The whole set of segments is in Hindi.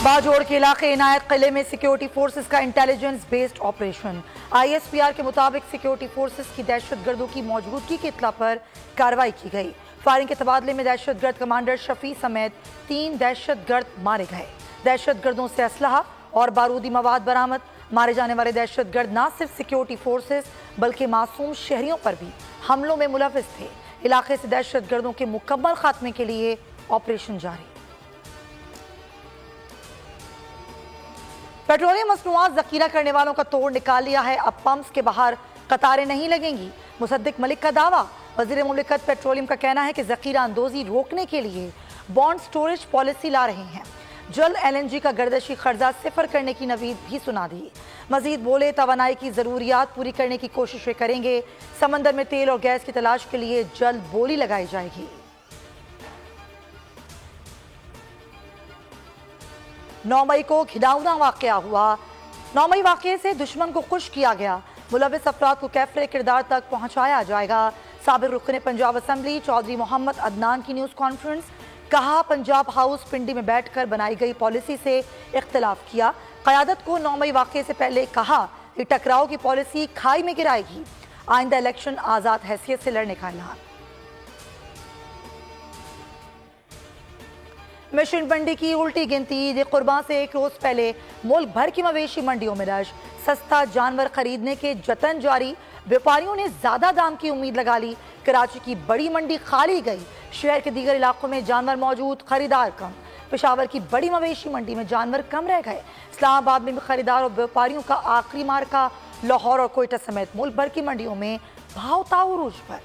बाजोड़ के इलाके इनायत किले में सिक्योरिटी फोर्सेस का इंटेलिजेंस बेस्ड ऑपरेशन। ISPR के मुताबिक सिक्योरिटी फोर्सेस की दहशतगर्दों की मौजूदगी की इत्तला पर कार्रवाई की गई। फायरिंग के तबादले में दहशतगर्द कमांडर शफी समेत 3 दहशतगर्द मारे गए। दहशतगर्दों से असलहा और बारूदी मवाद बरामद। मारे जाने वाले दहशतगर्द न सिर्फ सिक्योरिटी फोर्सेस बल्कि मासूम शहरियों पर भी हमलों में मुलविस थे। इलाके से दहशतगर्दों के मुकम्मल खात्मे के लिए ऑपरेशन जारी। पेट्रोलियम मसनूआत जखीरा करने वालों का तोड़ निकाल लिया है। अब पंप्स के बाहर कतारें नहीं लगेंगी। मुसद्दिक मलिक का दावा। वजीर मुमलिकत पेट्रोलियम का कहना है कि जखीरा अंदोजी रोकने के लिए बॉन्ड स्टोरेज पॉलिसी ला रहे हैं। जल्द LNG का गर्दशी खर्चा सिफर करने की नवीद भी सुना दी। मजीद बोले, तवानाई की जरूरियात पूरी करने की कोशिशें करेंगे। समंदर में तेल और गैस की तलाश के लिए जल्द बोली लगाई जाएगी। 9 मई को घिनौना वाकया हुआ। 9 मई वाकये से दुश्मन को खुश किया गया। मुलविस अफराद को कैफरे किरदार तक पहुंचाया जाएगा। साबिक रुकन पंजाब असम्बली चौधरी मोहम्मद अदनान की न्यूज़ कॉन्फ्रेंस। कहा, पंजाब हाउस पिंडी में बैठकर बनाई गई पॉलिसी से इख्तिलाफ किया। क़यादत को 9 मई वाकये से पहले कहा कि टकराव की पॉलिसी खाई में गिराएगी। आइंदा इलेक्शन आज़ाद हैसियत से लड़ने का ऐलान। मिशन मंडी की उल्टी गिनती। ईद कुर्बान से एक रोज पहले मुल्क भर की मवेशी मंडियों में रश। सस्ता जानवर खरीदने के जतन जारी। व्यापारियों ने ज्यादा दाम की उम्मीद लगा ली। कराची की बड़ी मंडी खाली गई। शहर के दीगर इलाकों में जानवर मौजूद, खरीदार कम। पेशावर की बड़ी मवेशी मंडी में जानवर कम रह गए। इस्लामाबाद में भी खरीदार और व्यापारियों का आखिरी मार्का। लाहौर और कोयटा समेत मुल्क भर की मंडियों में भाव ताउरूज पर।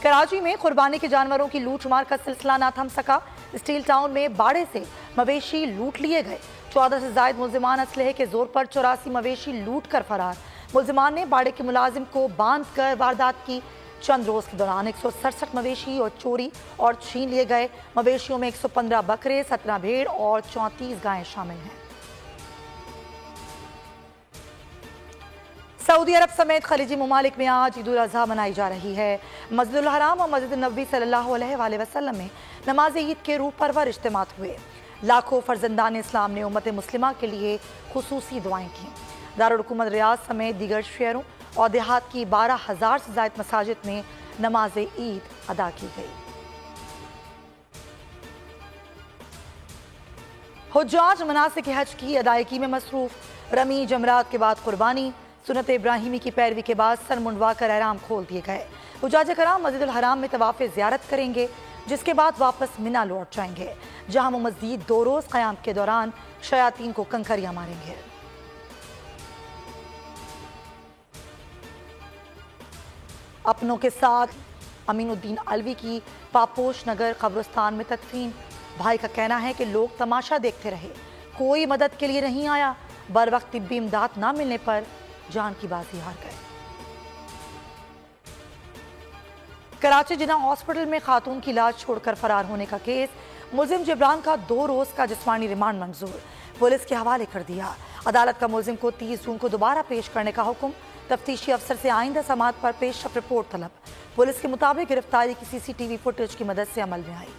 कराची में कुर्बानी के जानवरों की लूटमार का सिलसिला न थम सका। स्टील टाउन में बाड़े से मवेशी लूट लिए गए। 14 से जायद मुल्जिमान असलहे के जोर पर 84 मवेशी लूट कर फरार। मुल्जिमान ने बाड़े के मुलाजिम को बांध कर वारदात की। चंद रोज के दौरान 167 मवेशी और चोरी और छीन लिए गए। मवेशियों में 115 बकरे, 17 भेड़ और 34 गायें शामिल हैं। सऊदी अरब समेत खलीजी ममालिक में आज ईद उल अज़हा मनाई जा रही है। मस्जिदुल हराम और मस्जिद नबी सल्लल्लाहु अलैहि वसल्लम में नमाज ईद के रूह परवर इज्तिमात हुए। लाखों फर्जंदान इस्लाम ने उम्मत मुस्लिमा के लिए खुसूसी दुआएं की। दारुल हुकूमत रियाद समेत दीगर शहरों और देहात की 12,000 से ज़ायद मसाजिद में नमाज ईद अदा की गई। हुज्जाज मनासिक हज की अदायगी में मसरूफ। रमी जमरात के बाद कुर्बानी। सुन्नत इब्राहिमी की पैरवी के बाद सर मुंडवा कर एहराम खोल दिए गए। हुज्जाज कराम मस्जिदुल हराम में तवाफ़े ज़ियारत करेंगे, जिसके बाद वापस मिना लौट जाएंगे, जहां वो मज़ीद 2 रोज़ क़याम के दौरान शयातीन को कंकरियां मारेंगे। अपनों के साथ अमीनुद्दीन अलवी की पापोश नगर कब्रिस्तान में तदफीन। भाई का कहना है कि लोग तमाशा देखते रहे, कोई मदद के लिए नहीं आया। बर वक्त तिब्बी इमदाद ना मिलने पर जान की बाजी हार गए। कराची जिना हॉस्पिटल में खातून की लाश छोड़कर फरार होने का केस। मुल्जिम जिब्रान का 2 रोज का जिस्मानी रिमांड मंजूर, पुलिस के हवाले कर दिया। अदालत का मुल्जिम को 30 जून को दोबारा पेश करने का हुक्म। तफ्तीशी अफसर से आइंदा समात पर पेशरफ रिपोर्ट तलब। पुलिस के मुताबिक गिरफ्तारी की CCTV फुटेज की मदद से अमल में आई।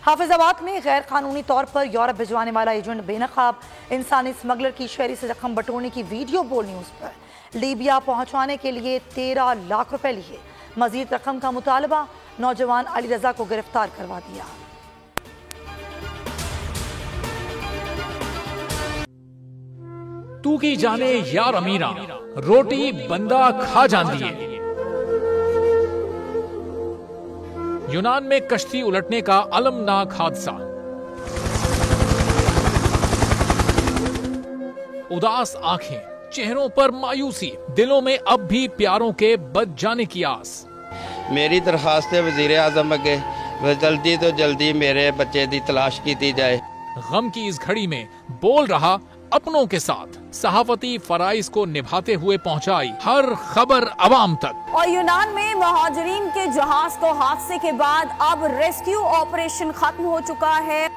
हाफिजाबाद में गैर कानूनी तौर पर यूरोप भिजवाने वाला एजेंट बेनकाब। इंसानी स्मगलर की शहरी से रकम बटोरने की वीडियो बोल न्यूज पर। लीबिया पहुंचाने के लिए 13 लाख रुपए लिए। मजीद रकम का मुतालबा। नौजवान अली रजा को गिरफ्तार करवा दिया। तू की जाने यार अमीरा, रोटी बंदा खा जाती है। यूनान में कश्ती उलटने का अलमनाक हादसा। उदास आंखें, चेहरों पर मायूसी, दिलों में अब भी प्यारों के बच जाने की आस। मेरी दरखास्त है वजीर आजम अगे, जल्दी तो जल्दी मेरे बच्चे की तलाश की जाए। गम की इस घड़ी में बोल रहा अपनों के साथ। सहाफती फराइज को निभाते हुए पहुंचाई हर खबर अवाम तक। और यूनान में मुहाजिरीन के जहाज को हादसे के बाद अब रेस्क्यू ऑपरेशन खत्म हो चुका है।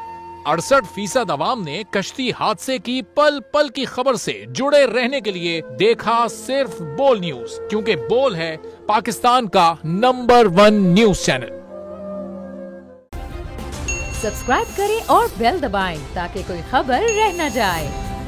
68% अवाम ने कश्ती हादसे की पल पल की खबर से जुड़े रहने के लिए देखा सिर्फ बोल न्यूज, क्योंकि बोल है पाकिस्तान का नंबर 1 न्यूज चैनल। सब्सक्राइब करें और बेल दबाएं ताकि कोई खबर रह न जाए।